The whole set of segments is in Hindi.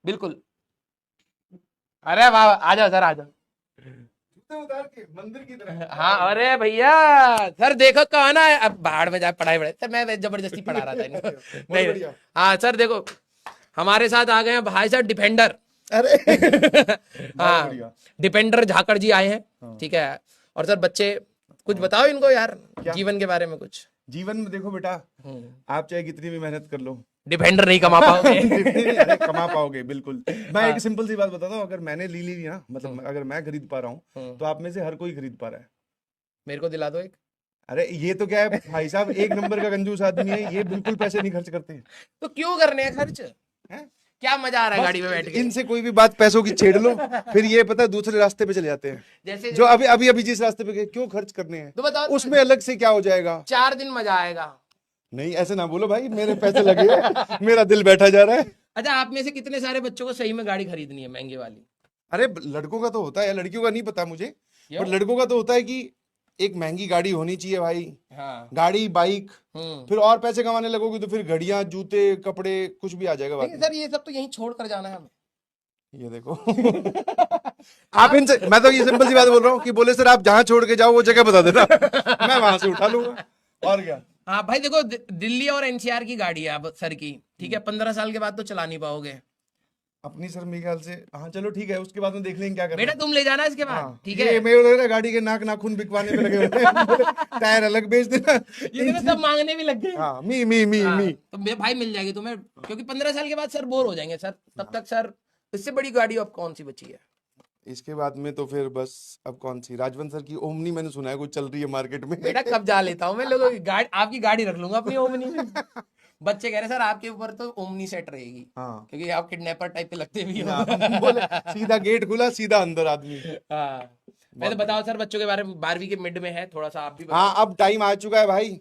बिल्कुल। अरे वाह, आ जाओ सर, आ जाओ। उतार के मंदिर की तरह। हाँ, अरे भैया सर देखो कहा ना, अब बाहर में जा पढ़ाई पढ़ाई सर, मैं जबरदस्ती पढ़ा रहा था इनको। बहुत नहीं, बढ़िया। हाँ सर देखो, हमारे साथ आ गए हैं भाई साहब डिफेंडर। अरे बहुत हाँ, बढ़िया। डिफेंडर झाकड़ जी आए हैं। हाँ। ठीक है। और सर बच्चे कुछ बताओ इनको यार, क्या? जीवन के बारे में कुछ। जीवन में देखो बेटा, आप चाहे कितनी भी मेहनत कर लो, डिफेंडर नहीं कमा पाओगे। नहीं, अरे कमा पाओगे बिल्कुल। मैं हाँ। एक सिंपल सी बात बताता हूँ, अगर मैंने ली ना, मतलब अगर मैं खरीद पा रहा हूँ तो आप में से हर कोई खरीद पा रहा है। मेरे को दिला दो एक। अरे ये तो क्या है भाई साहब, एक नंबर का कंजूस आदमी है ये, बिल्कुल पैसे नहीं खर्च करते तो क्यों करने हैं खर्च, हैं। क्या मजा आ रहा है बस गाड़ी में बैठ के। इनसे कोई भी बात पैसों की छेड़ लो, फिर ये पता है दूसरे रास्ते पे चले जाते हैं। जैसे जो अभी अभी अभी जिस रास्ते पे गए, क्यों खर्च करने हैं, तो बताओ, उसमें अलग से क्या हो जाएगा। 4 दिन मजा आएगा। नहीं ऐसे ना बोलो भाई, मेरे पैसे लगे हैं, मेरा दिल बैठा जा रहा है। अच्छा, आप में से कितने सारे बच्चों को सही में गाड़ी खरीदनी है महंगे वाली। अरे लड़कों का तो होता है, लड़कियों का नहीं पता मुझे, क्यों? पर लड़कों का तो होता है कि एक महंगी गाड़ी होनी चाहिए भाई। हाँ। गाड़ी, बाइक, हम्म। फिर और पैसे कमाने लगोगे तो फिर घड़ियां, जूते, कपड़े, कुछ भी आ जाएगा बाद नहीं में। सर, ये सब तो यहीं छोड़ कर जाना है हमें। ये देखो आप इनसे, मैं तो ये सिंपल सी बात बोल रहा हूँ कि बोले सर आप जहाँ छोड़ के जाओ वो जगह बता देना, मैं वहां से उठा लूंगा, और क्या। हाँ भाई देखो, दिल्ली और एनसीआर की गाड़ी है अब सर की। ठीक है, 15 साल के बाद तो चला नहीं पाओगे। अपनी सर मेरे ख्याल से, हाँ चलो ठीक है, उसके बाद में देख लेंगे क्या करना बेटा है। तुम ले जाना इसके बाद। हाँ, ठीक ये है। मेरे लग रहा है गाड़ी के नाक नाखून बिकवाने पे लगे हुए हैं। बोले, टायर अलग बेच देना। ये देखो सब मांगने भी लग गए। हाँ, मी हाँ, मी। तो भाई मिल जाएगी तुम्हें, क्योंकि 15 साल के बाद सर बोर हो जाएंगे सर, तब तक सर इससे बड़ी गाड़ी अब कौन सी बची है। इसके बाद में तो फिर बस अब कौन सी, राजवंत सर की ओमनी मैंने सुना है कुछ चल रही है मार्केट में। बेटा कब जा लेता हूँ मैं लोगों की गाड़ी, आपकी गाड़ी रख लूंगा अपनी ओमनी में। बच्चे कह रहे सर आपके ऊपर तो ओमनी सेट रहेगी, हाँ क्योंकि आप किडनैपर टाइप के लगते भी हो। हाँ, बोले सीधा गेट खुला, सीधा अंदर आदमी। हाँ। मैं तो बताओ सर बच्चों के बारे में, 12वीं के मिड में है, थोड़ा सा आप भी बताओ। हाँ अब टाइम आ चुका है भाई,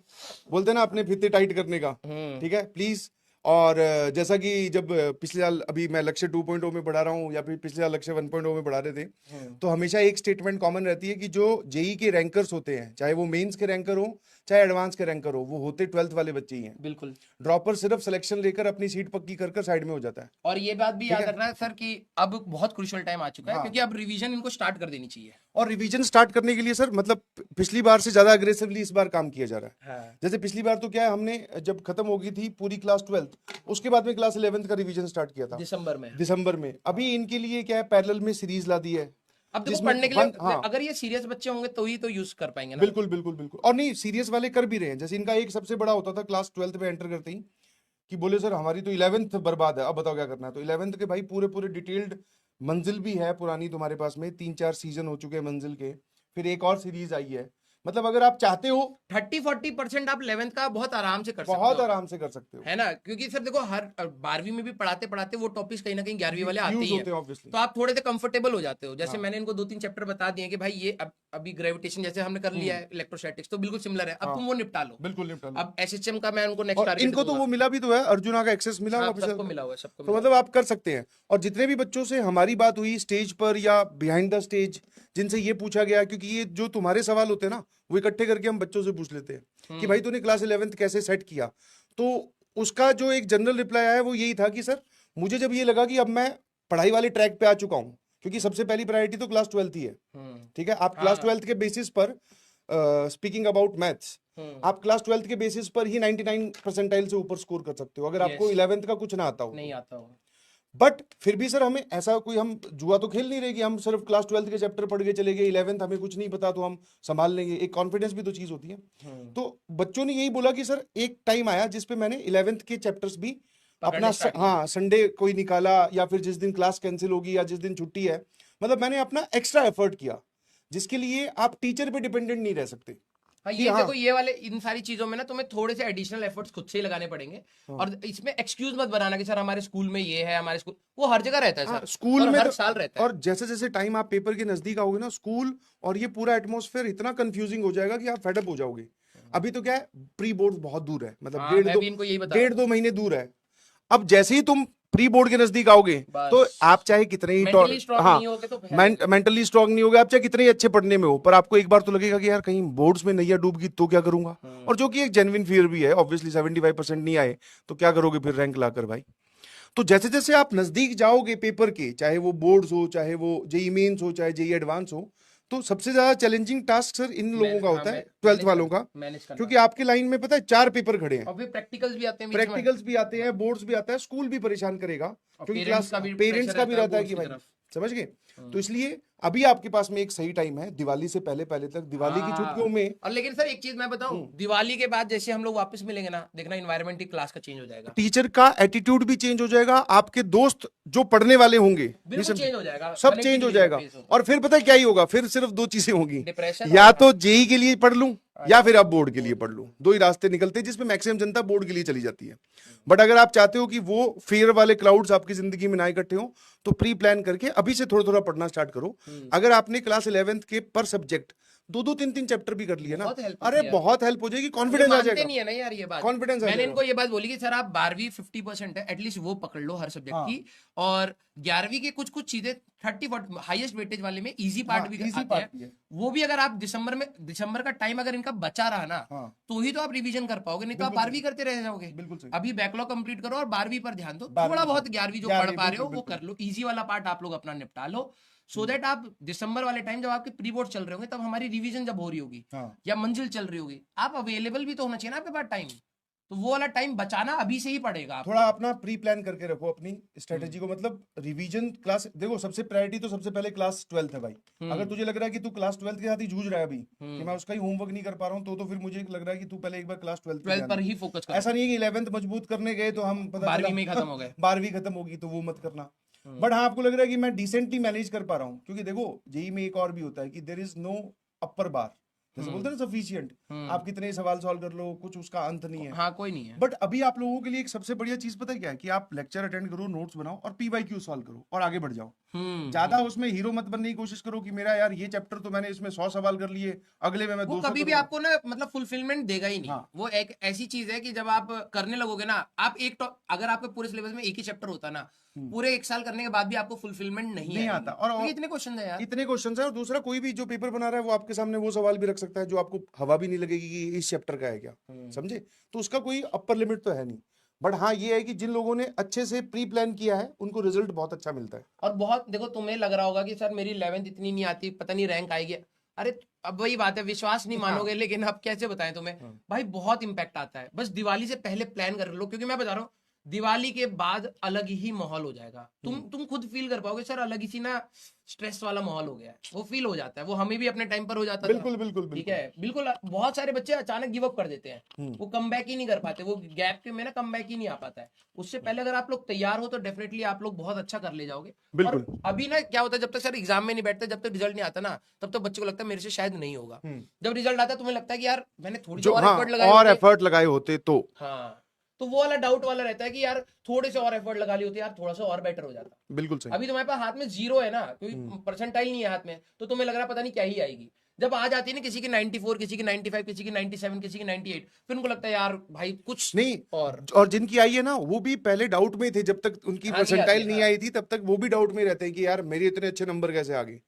बोलते ना अपने फीते टाइट करने का। ठीक है प्लीज। और जैसा कि जब पिछले साल, अभी मैं लक्ष्य 2.0 में पढ़ा रहा हूँ या फिर पिछले साल लक्ष्य 1.0 में पढ़ा रहे थे, तो हमेशा एक स्टेटमेंट कॉमन रहती है कि जो जेई के रैंकर्स होते हैं, चाहे वो मेंस के रैंकर हो चाहे एडवांस के रैंकर हो, वो होते 12th वाले बच्चे ही हैं। बिल्कुल। ड्रॉपर सिर्फ सिलेक्शन लेकर अपनी सीट पक्की कर साइड में हो जाता है। और ये बात भी ठीक याद है। रखना है सर कि अब बहुत क्रूशियल टाइम आ चुका है, हाँ। क्योंकि अब रिवीजन इनको स्टार्ट कर देनी चाहिए। और रिवीजन स्टार्ट करने के लिए सर, मतलब पिछली बार से ज्यादा अग्रेसिवली इस बार काम किया जा रहा है। हाँ। जैसे पिछली बार तो क्या है, हमने जब खत्म हो गई थी पूरी क्लास 12th, उसके बाद में क्लास 11th का रिवीजन स्टार्ट किया था दिसंबर में। अभी इनके लिए क्या है, पैरेलल में सीरीज ला दी है। अब देखो जिसमें पढ़ने के लिए हाँ अगर ये सीरियस बच्चे होंगे तो ही तो यूज कर पाएंगे ना। बिल्कुल बिल्कुल बिल्कुल। और नहीं, सीरियस वाले कर भी रहे हैं। जैसे इनका एक सबसे बड़ा होता था क्लास 12th में एंटर करते ही कि बोले सर हमारी तो 11th बर्बाद है, अब बताओ क्या करना है। तो 11th के भाई पूरे पूरे डिटेल्ड मंजिल भी है पुरानी तुम्हारे पास में, 3-4 सीजन हो चुके हैं मंजिल के, फिर एक और सीरीज आई है। मतलब अगर आप चाहते हो 30-40% आप 11th का बहुत आराम से कर सकते हो, बहुत आराम से कर सकते हो, है ना, क्योंकि सर देखो हर 12वीं में भी पढ़ाते पढ़ाते वो टॉपिक्स कहीं ना कहीं 11वीं वाले आते यूज ही होते हैं, हैं ऑब्वियसली। तो आप थोड़े से कंफर्टेबल हो जाते हो। जैसे हाँ। मैंने इनको 2-3 चैप्टर बता दिए कि भाई ये अभी ग्रेविटेशन जैसे हमने कर लिया है, इलेक्ट्रोस्टैटिक्स तो बिल्कुल सिमिलर है, अब तुम वो निपटा लो। बिल्कुल निपटा लो। अब एसएचएम का मैं उनको नेक्स्ट और टारगेट इनको तो वो मिला भी तो है, अर्जुना का एक्सेस मिला हुआ सबको मिला हुआ है, सबको तो मतलब आप कर सकते हैं। और जितने भी बच्चों से हमारी बात हुई स्टेज पर या बिहाइंड द स्टेज, जिनसे ये पूछा गया, क्योंकि ये जो तुम्हारे सवाल होते हैं ना, वो इकट्ठे करके हम बच्चों से पूछ लेते हैं कि भाई तूने क्लास 11th कैसे सेट किया। तो उसका जो एक जनरल रिप्लाई आया वो यही था कि सर मुझे जब ये लगा कि अब मैं पढ़ाई वाले ट्रैक पे आ चुका हूँ, क्योंकि सबसे पहली प्रायोरिटी तो क्लास 12th ही है। ठीक है, आप क्लास 12th के बेसिस पर, स्पीकिंग अबाउट मैथ्स, आप क्लास 12th के बेसिस पर ही 99 परसेंटाइल से ऊपर स्कोर कर सकते हो, अगर आपको 11th का कुछ ना आता हो, नहीं आता हो। बट फिर भी सर हमें ऐसा कोई, हम जुआ तो खेल नहीं रहे कि हम सिर्फ क्लास 12th के चैप्टर पढ़ के चले गए, 11th हमें कुछ नहीं पता तो हम संभाल लेंगे। एक कॉन्फिडेंस भी तो चीज होती है। तो बच्चों ने यही बोला कि सर एक टाइम आया जिसपे मैंने 11th के चैप्टर्स भी अपना हाँ संडे कोई निकाला, या फिर जिस दिन क्लास कैंसिल होगी या जिस दिन छुट्टी है, मतलब मैंने अपना एक्स्ट्रा एफर्ट किया, जिसके लिए आप टीचर पे डिपेंडेंट नहीं रह सकते। हाँ, ये देखो ये वाले इन सारी चीजों में ना तुम्हें थोड़े से एडिशनल एफर्ट्स खुद से ही लगाने पड़ेंगे। और इसमें एक्सक्यूज मत बनाना कि सर हमारे स्कूल में ये है, हमारे स्कूल, वो हर जगह रहता है सर, स्कूल में हर साल रहता है। और जैसे जैसे टाइम आप पेपर के नजदीक आओगे ना, स्कूल और ये पूरा एटमॉस्फेयर इतना कंफ्यूजिंग हो जाएगा कि आप फेडअप हो जाओगे। अभी तो क्या है, प्री बोर्ड बहुत दूर है, मतलब डेढ़ दो महीने दूर है। अब जैसे ही तुम प्री बोर्ड के नजदीक आओगे तो आप चाहे कितने ही मेंटली स्ट्रांग नहीं होगे, आप चाहे कितने ही अच्छे पढ़ने में हो, पर आपको एक बार तो लगेगा कि यार कहीं बोर्ड्स में नैया डूब गई तो क्या करूंगा। और जो कि एक जेन्युइन फियर भी है, ऑब्वियसली 75% नहीं आए तो क्या करोगे फिर रैंक लाकर भाई। तो जैसे जैसे आप नजदीक जाओगे पेपर के, चाहे वो बोर्ड्स हो, चाहे वो जेई मेंस हो, चाहे जेई एडवांस हो, तो सबसे ज्यादा चैलेंजिंग टास्क सर इन लोगों का होता है, 12th वालों का, मैनेज करना, क्योंकि आपके लाइन में पता है 4 पेपर खड़े हैं, और फिर प्रैक्टिकल्स भी आते हैं बीच में, प्रैक्टिकल्स भी आते हैं, बोर्ड्स भी आता है, स्कूल भी परेशान करेगा, और क्योंकि पेरेंट्स क्लास का भी पेरेंट्स प्रेशर का भी रहता है बोर्ड्स कि की भाई, तरफ। समझ गए। तो इसलिए अभी आपके पास में एक सही टाइम है, दिवाली से पहले पहले तक, दिवाली की छुट्टियों में। और लेकिन सर एक चीज मैं बताऊं, दिवाली के बाद जैसे हम लोग वापस मिलेंगे ना, देखना इन्वायरमेंट ही क्लास का चेंज हो जाएगा, टीचर का एटीट्यूड भी चेंज हो जाएगा, आपके दोस्त जो पढ़ने वाले होंगे बिल्कुल चेंज हो जाएगा, सब चेंज हो जाएगा। और फिर पता है क्या ही होगा, फिर सिर्फ 2 चीजें होगी, डिप्रेशन, या तो जेई के लिए पढ़ लूं या फिर आप बोर्ड के लिए पढ़ लूं, 2 ही रास्ते निकलते हैं, जिसमें मैक्सिमम जनता बोर्ड के लिए चली जाती है। बट अगर आप चाहते हो कि वो फेयर वाले क्लाउड्स आपकी जिंदगी में ना इकट्ठे हो, तो प्री प्लान करके अभी से थोड़ा थोड़ा पढ़ना स्टार्ट करो। अगर आपने क्लास 11th के पर सब्जेक्ट 2-2 3-3 चैप्टर भी कर लिए ना, अरे बहुत हेल्प हो जाएगी, कॉन्फिडेंस आ जाएगा, नहीं है ना यार ये बात, कॉन्फिडेंस आ मैंने जाएगा। इनको ये बात बोली कि सर आप 12वीं 50% है एटलीस्ट वो पकड़ लो हर सब्जेक्ट की, और 11वीं के कुछ कुछ चीजें 30-40 हाईएस्ट वेटेज वाले में इजी पार्ट भी easy आते part भी हैं, है। वो भी अगर आप दिसंबर का टाइम अगर इनका बचा रहा ना, तो ही तो आप रिवीजन कर पाओगे, नहीं तो आप 12वीं करते रह जाओगे। बिल्कुल सही। अभी बैकलॉग कंप्लीट करो और 12वीं पर ध्यान दो, 12वीं थोड़ा पर। बहुत 11वीं जो 11वीं पढ़ पा रहे हो बिल्कुल, वो कर लो, इजी वाला पार्ट आप लोग अपना निपटा लो, सो दैट आप दिसंबर वाले टाइम जब आपके प्री बोर्ड चल रहे होंगे, तब हमारी रिवीजन जब हो रही होगी या मंजिल चल रही होगी, आप अवेलेबल भी तो होना चाहिए ना आपके पास टाइम, तो वो वाला टाइम बचाना अभी से ही पड़ेगा आपको। थोड़ा अपना प्री प्लान करके रखो अपनी स्ट्रेटेजी को, मतलब रिवीजन क्लास, देखो सबसे प्रायोरिटी तो सबसे पहले क्लास 12th है भाई। अगर तुझे लग रहा है कि तू क्लास 12th के साथ ही जूझ रहा है अभी, कि मैं उसका ही होमवर्क नहीं कर पा रहा हूँ, तो फिर मुझे लग रहा है कि तू पहले एक बार क्लास 12th 12 पर ही फोकस कर, ऐसा नहीं है कि 11th मजबूत करने गए तो हम पता 12वीं में ही खत्म हो गए। 12वीं खत्म होगी तो वो मत करना। बट हाँ, आपको लग रहा है कि मैं डिसेंटली मैनेज कर पा रहा हूँ, क्योंकि देखो जेई में एक और भी होता है कि देयर इज नो अपर बार, जैसे बोलते हैं ना सफिशिएंट, आप कितने सवाल सॉल्व कर लो, कुछ उसका अंत नहीं है। हाँ कोई नहीं है। बट अभी आप लोगों के लिए एक सबसे बढ़िया चीज पता है क्या है, कि आप लेक्चर अटेंड करो, नोट्स बनाओ और पीवाईक्यू सॉल्व करो और आगे बढ़ जाओ। ज्यादा उसमें हीरो मत बनने की कोशिश करो कि मेरा यार ये चैप्टर तो मैंने इसमें 100 सवाल कर लिए, अगले में मैं 200 वो कभी भी आपको ना मतलब फुलफिलमेंट देगा ही नहीं। हाँ। वो एक ऐसी चीज है कि जब आप करने लगोगे ना, आप अगर आपके पूरे सिलेबस में एक ही चैप्टर होता ना, पूरे 1 साल करने के बाद भी आपको फुलफिलमेंट नहीं आता। और इतने क्वेश्चन है यार, इतने क्वेश्चन है। और दूसरा, कोई भी जो पेपर बना रहा है वो आपके सामने वो सवाल भी रख सकता है जो आपको हवा भी नहीं लगेगी कि इस चैप्टर का है क्या, समझे। तो उसका कोई अपर लिमिट तो है नहीं। बट हाँ, ये है कि जिन लोगों ने अच्छे से प्री प्लान किया है उनको रिजल्ट बहुत अच्छा मिलता है। और बहुत देखो, तुम्हें लग रहा होगा कि सर मेरी 11th इतनी नहीं आती, पता नहीं रैंक आएगी, अरे अब वही बात है, विश्वास नहीं मानोगे। लेकिन अब कैसे बताएं तुम्हें, भाई बहुत इंपैक्ट आता है। बस दिवाली से पहले प्लान कर लो, क्योंकि मैं बता रहा हूँ दिवाली के बाद अलग ही माहौल हो जाएगा। तुम खुद फील कर पाओगे सर, अलग ही सी ना स्ट्रेस वाला माहौल हो गया है, वो फील हो जाता है। वो हमें भी अपने टाइम पर हो जाता था। बिल्कुल बिल्कुल ठीक है, बिल्कुल। बहुत सारे बच्चे अचानक गिव अप कर देते हैं, वो कम बैक ही नहीं कर पाते, वो गैप के में ना कम बैक ही नहीं आ पाता है। उससे पहले अगर आप लोग तैयार हो तो डेफिनेटली आप लोग बहुत अच्छा कर ले जाओगे। बिल्कुल। और अभी ना क्या होता है, जब तक सर एग्जाम में नहीं बैठते, जब तक रिजल्ट नहीं आता ना, तब तक बच्चे को लगता है मेरे से शायद नहीं होगा। जब रिजल्ट आता है तुम्हें लगता है कि यार मैंने थोड़ी सी और एफर्ट लगाए होते तो, हाँ, तो वो वाला डाउट वाला रहता है कि यार थोड़े से और एफर्ट लगा लिए होते यार, थोड़ा सा और बेटर हो जाता। बिल्कुल सही। अभी तुम्हारे पास हाथ में 0 है ना, कोई परसेंटाइल नहीं है हाथ में, तो तुम्हें लग रहा है पता नहीं क्या ही आएगी। जब आ जाती है ना किसी की 94, किसी की 95, किसी की 97, किसी की 98, फिर उनको लगता है यार भाई कुछ नहीं। और जिनकी आई है ना, वो भी पहले डाउट में थे, जब तक उनकी परसेंटाइल नहीं आई थी तब तक वो भी डाउट में रहते हैं कि यार मेरे इतने अच्छे नंबर कैसे आ गए।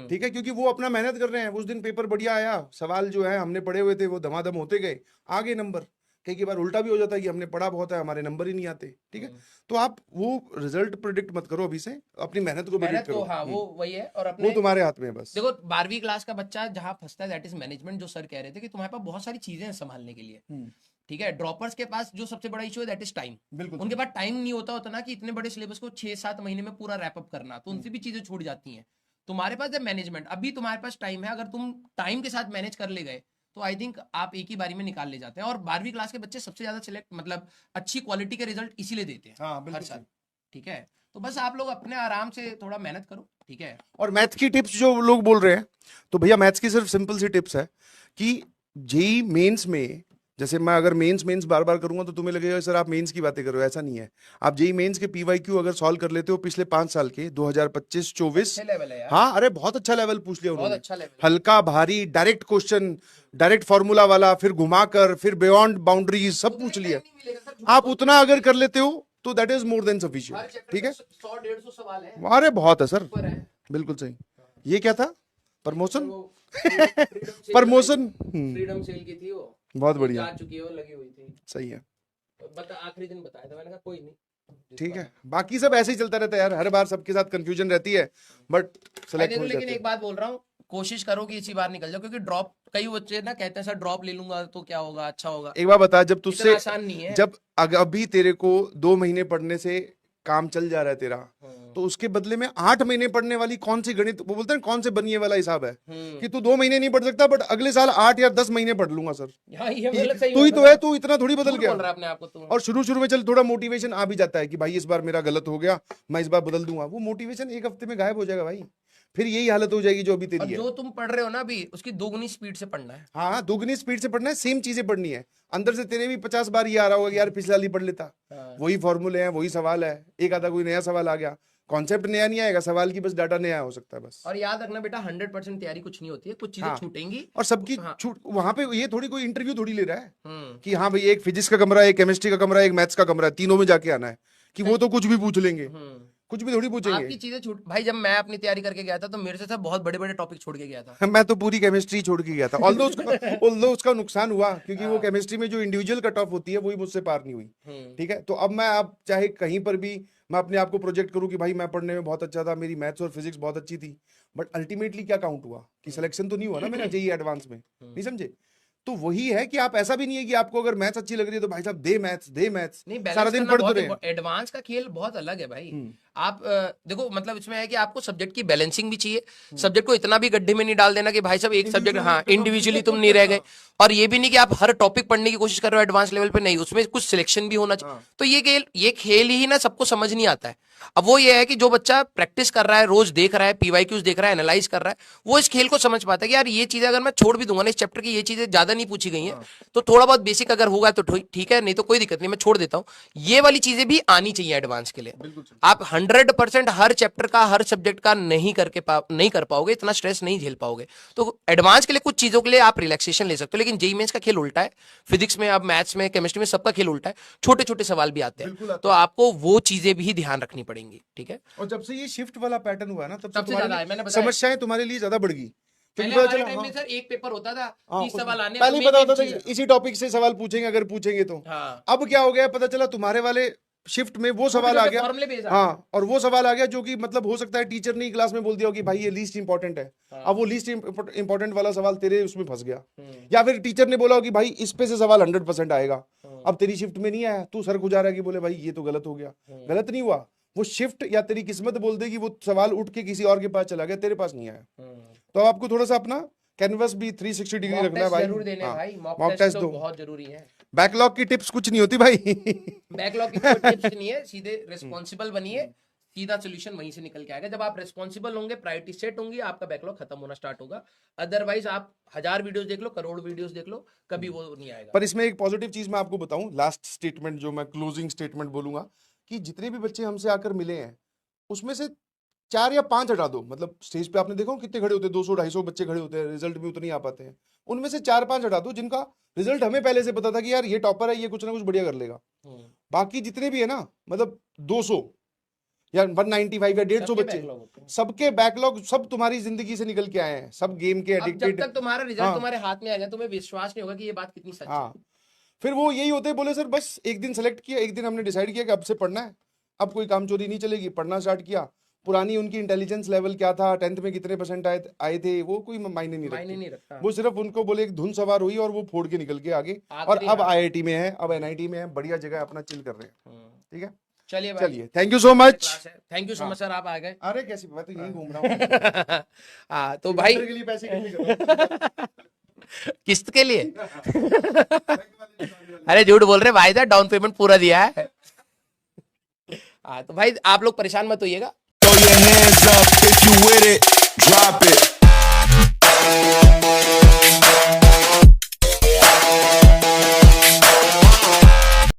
ठीक है, क्योंकि वो अपना मेहनत कर रहे हैं। उस दिन पेपर बढ़िया आया, सवाल जो है हमने पढ़े हुए थे वो धमाधम होते गए, आगे नंबर। कई बार उल्टा भी हो जाता है कि हमने पढ़ा बहुत है, हमारे नंबर ही नहीं आते। ठीक है, तो आप वो रिजल्ट प्रेडिक्ट मत करो अभी से, अपनी मेहनत को प्रेडिक्ट करो। हाँ, वो वही है। और अपने वो तुम्हारे हाथ में है बस। देखो 12वीं क्लास का बच्चा जहां फंसता है दैट इज मैनेजमेंट। जो सर कह रहे थे कि तुम्हारे पास बहुत सारी चीजें हैं संभालने के लिए। ठीक है, ड्रॉपर्स के पास जो सबसे बड़ा इशू है दैट इज टाइम। उनके पास टाइम नहीं होता ना कि इतने बड़े सिलेबस को 6-7 महीने में पूरा रैप अप करना, तो उनसे भी चीजें छूट जाती हैं। तुम्हारे पास है मैनेजमेंट, अभी तुम्हारे पास टाइम है। अगर तुम टाइम के साथ मैनेज कर ले गए तो आई थिंक आप एक ही बारी में निकाल ले जाते हैं। और 12वीं क्लास के बच्चे सबसे ज्यादा सिलेक्ट मतलब अच्छी क्वालिटी के रिजल्ट इसीलिए देते हैं हर साल। ठीक है, तो बस आप लोग अपने आराम से थोड़ा मेहनत करो। ठीक है, और मैथ्स की टिप्स जो लोग बोल रहे हैं, तो भैया मैथ्स की सिर्फ सिंपल सी टिप्स है कि जेई मेंस में, जैसे मैं अगर मेंस बार बार करूंगा तो तुम्हें लगेगा सर आप मेंस की बातें कर रहे हो, ऐसा नहीं है। आप जेई मेंस के पीवाईक्यू अगर सॉल्व कर लेते हो पिछले 5 साल के 2025-24, हाँ अरे बहुत अच्छा लेवल पूछ लिया उन्होंने। अच्छा लेवल, हल्का भारी, डायरेक्ट क्वेश्चन, डायरेक्ट फॉर्मूला वाला, फिर घुमाकर, फिर बियॉन्ड बाउंड्रीज सब पूछ लिया। आप उतना अगर कर लेते हो तो that is more than sufficient. ठीक है, 100-150 सवाल है। अरे बहुत है सर, बिल्कुल सही। ये क्या था, प्रमोशन? प्रमोशन फ्रीडम सेल की थी वो, बहुत बढ़िया, जा चुकी है, वो लगी हुई थी। सही है। आखिरी दिन बताया था मैंने कहा कोई नहीं, ठीक है, बाकी सब ऐसे ही चलता रहता है यार, हर बार सबके साथ कंफ्यूजन रहती है, बट सेलेक्ट हो लेकिन जाते हैं। एक बात बोल रहा हूँ, कोशिश करो कि इसी बार निकल जाओ, क्योंकि ड्रॉप कई बच्चे ना कहते हैं सर ड्रॉप ले लूंगा तो क्या होगा, अच्छा होगा। एक बार बता, जब इतना तुझसे आसान नहीं है। जब अभी तेरे को 2 महीने पढ़ने से काम चल जा रहा है तेरा, तो उसके बदले में 8 महीने पढ़ने वाली कौन सी गणित, वो बोलते हैं कौन से बनिए वाला हिसाब है कि तू 2 महीने नहीं पढ़ सकता बट अगले साल 8 या 10 महीने पढ़ लूंगा सर। हाँ, ये मतलब सही तू ही तो है, तू इतना थोड़ी बदल बोल गया। रहा है अपने आप को तू। और शुरू शुरू में चल थोड़ा मोटिवेशन आ भी जाता है कि भाई इस बार मेरा गलत हो गया, मैं इस बार बदल दूंगा, वो मोटिवेशन एक हफ्ते में गायब हो जाएगा भाई, फिर यही हालत हो जाएगी जो अभी और तेरी है। जो तुम पढ़ रहे हो ना अभी, उसकी दोगुनी स्पीड से पढ़ना है। हाँ, दोगुनी स्पीड से पढ़ना है, सेम चीजें पढ़नी है, अंदर से तेरे भी 50 बार ये आ रहा होगा कि यार पिछला वाली पढ़ लेता, वही फॉर्मूले हैं, वही सवाल है, एक आधा कोई नया सवाल आ गया, कॉन्सेप्ट नया नहीं आएगा, सवाल की बस डाटा नया हो सकता है बस। और याद रखना बेटा, 100% तैयारी कुछ नहीं होती है, कुछ चीजें हाँ, छूटेंगी। और सबकी हाँ। छूट वहां पे, ये थोड़ी कोई इंटरव्यू थोड़ी ले रहा है कि हाँ भाई एक फिजिक्स का कमरा है, एक केमिस्ट्री का कमरा है, एक मैथ्स का कमरा है, तीनों में जाके आना है, कि वो तो कुछ भी पूछ लेंगे, कुछ भी थोड़ी पूछेंगे। आपकी चीजें छूट भाई, जब मैं अपनी तैयारी करके गया था तो मेरे से सब बहुत बड़े बड़े टॉपिक छोड़ के गया था। मैं तो पूरी केमिस्ट्री छोड़ के गया था, ऑल्दो उसका नुकसान हुआ क्योंकि वो केमिस्ट्री में जो इंडिविजुअल कट ऑफ होती है वही मुझसे पार नहीं हुई। ठीक है, तो अब मैं अब चाहे कहीं पर भी मैं अपने आप को प्रोजेक्ट करूं कि भाई मैं पढ़ने में बहुत अच्छा था, मेरी मैथ्स और फिजिक्स बहुत अच्छी थी, बट अल्टीमेटली क्या काउंट हुआ कि सिलेक्शन तो नहीं हुआ ना मेरा जेईई एडवांस में, नहीं समझे? तो वही है कि आप, ऐसा भी नहीं है कि आपको अगर मैथ्स अच्छी लग रही है तो भाई साहब दे मैथ्स नहीं, सारा दिन पढ़ तो रहे हैं। एडवांस का खेल बहुत अलग है भाई। आप देखो, मतलब इसमें है कि आपको सब्जेक्ट की बैलेंसिंग भी चाहिए, सब्जेक्ट को इतना भी गड्ढे में नहीं डाल देना कि भाई साहब एक सब्जेक्ट, हाँ इंडिविजुअली तुम नहीं रह गए, और ये भी नहीं कि आप हर टॉपिक पढ़ने की कोशिश कर रहे हो एडवांस लेवल पे, नहीं, उसमें कुछ सिलेक्शन भी होना चाहिए। तो ये खेल ही ना सबको समझ नहीं आता है। अब वो ये है कि जो बच्चा प्रैक्टिस कर रहा है, रोज देख रहा है, पीवाईक्यूज देख रहा है, एनालाइज कर रहा है, वो इस खेल को समझ पाता है कि यार ये चीजें अगर मैं छोड़ भी दूंगा ना, इस चैप्टर की ये चीजें ज्यादा नहीं पूछी गई हैं, तो थोड़ा बहुत बेसिक अगर होगा तो ठीक है, नहीं तो कोई दिक्कत नहीं, मैं छोड़ देता हूँ। ये वाली चीजें भी आनी चाहिए एडवांस के लिए। आप 100% हर चैप्टर का, हर सब्जेक्ट का नहीं कर पाओगे, इतना स्ट्रेस नहीं झेल पाओगे। तो एडवांस के लिए कुछ चीजों के लिए आप रिलैक्सेशन ले सकते हो, लेकिन जेईई मेंस का खेल उल्टा है। फिजिक्स में, अब मैथ्स में, केमिस्ट्री में, सबका खेल उल्टा है, छोटे छोटे सवाल भी आते हैं, तो आपको वो चीजें भी ध्यान रखनी पड़ेंगी। ठीक है, और जब से ये शिफ्ट वाला पैटर्न हुआ ना, तब से ज्यादा है, मैंने बताया। समस्याएं तुम्हारे लिए ज्यादा बढ़ गई। पहले हमारे टाइम में सर एक पेपर होता था, 30 सवाल आने, पहले ही पता होता था कि इसी टॉपिक से सवाल पूछेंगे अगर पूछेंगे तो। अब क्या हो गया, पता चला तुम्हारे वाले शिफ्ट में वो सवाल आ गया, हाँ, और वो सवाल आ गया जो कि मतलब हो सकता है टीचर ने क्लास में बोल दिया हो कि भाई ये लीस्ट इंपॉर्टेंट है। अब वो लीस्ट इंपॉर्टेंट वाला सवाल तेरे उसमें फंस गया, या फिर टीचर ने बोला हो कि भाई इस पे से सवाल 100% आएगा, अब तेरी शिफ्ट में नहीं आया, तू सर गुजा रहा है कि बोले भाई ये तो गलत हो गया। गलत नहीं हुआ, वो शिफ्ट या तेरी किस्मत बोल देगी वो सवाल उठ के किसी और के पास चला गया, तेरे पास नहीं आया। तो अब आपको थोड़ा सा अपना कैनवस भी 360 डिग्री रखना है भाई। जरूर देने भाई, मॉक टेस्ट दो, बहुत जरूरी है। बैकलॉग की टिप्स कुछ नहीं होती भाई। बैकलॉग की कोई टिप्स नहीं है, सीधे रिस्पॉन्सिबल बनिए, सीधा सोल्यूशन वहीं से निकल के आएगा। जब आप रिस्पॉन्सिबल होंगे, प्रायोरिटी सेट होंगी, आपका बैकलॉग खत्म होना स्टार्ट होगा। अदरवाइज आप 1000 वीडियोस देख लो, करोड़ वीडियोस देख लो, कभी वो नहीं आएगा। पर इसमें एक पॉजिटिव चीज मैं आपको बताऊं, लास्ट स्टेटमेंट जो मैं क्लोजिंग स्टेटमेंट बोलूंगा, कि जितने भी बच्चे हमसे आकर मिले हैं उसमें से 4 या 5 हटा दो, मतलब स्टेज पे आपने देखो कितने खड़े होते हैं, 200-250 बच्चे खड़े होते हैं, रिजल्ट भी उतने ही आ पाते हैं, उनमें से 4-5 हटा दो जिनका रिजल्ट हमें पहले से पता था कि यार ये टॉपर है, ये कुछ ना कुछ बढ़िया कर लेगा। बाकी जितने भी है ना, मतलब 200 या 195 या 150 बच्चे, सबके बैकलॉग सब तुम्हारी जिंदगी से निकल के आए हैं, सब गेम के एडिक्टेड। जब तक तुम्हारा रिजल्ट तुम्हारे हाथ में आ जाए, तुम्हें विश्वास नहीं होगा कि ये बात कितनी सच है। फिर वो यही होते, बोले सर बस एक दिन सेलेक्ट किया, एक दिन हमने डिसाइड किया कि अब से पढ़ना है, अब कोई काम चोरी नहीं चलेगी, पढ़ना स्टार्ट किया। पुरानी उनकी इंटेलिजेंस लेवल क्या था, 10th में कितने % आए थे, वो कोई मायने नहीं रखता। वो सिर्फ उनको बोले एक धुन सवार हुई और वो फोड़ के निकल के आगे, और अब IIT में है, अब NIT में है, बढ़िया जगह अपना चिल कर रहे हैं। ठीक है, चलिए, thank you so much. Thank you so much sir, आप आ गए। अरे कैसी, मैं तो यही घूम रहा हूँ। हाँ, तो भाई के लिए पैसे किस्त के लिए अरे झूठ बोल रहे भाई साहब, डाउन पेमेंट पूरा दिया है। हाँ, तो भाई आप लोग परेशान मत होइएगा।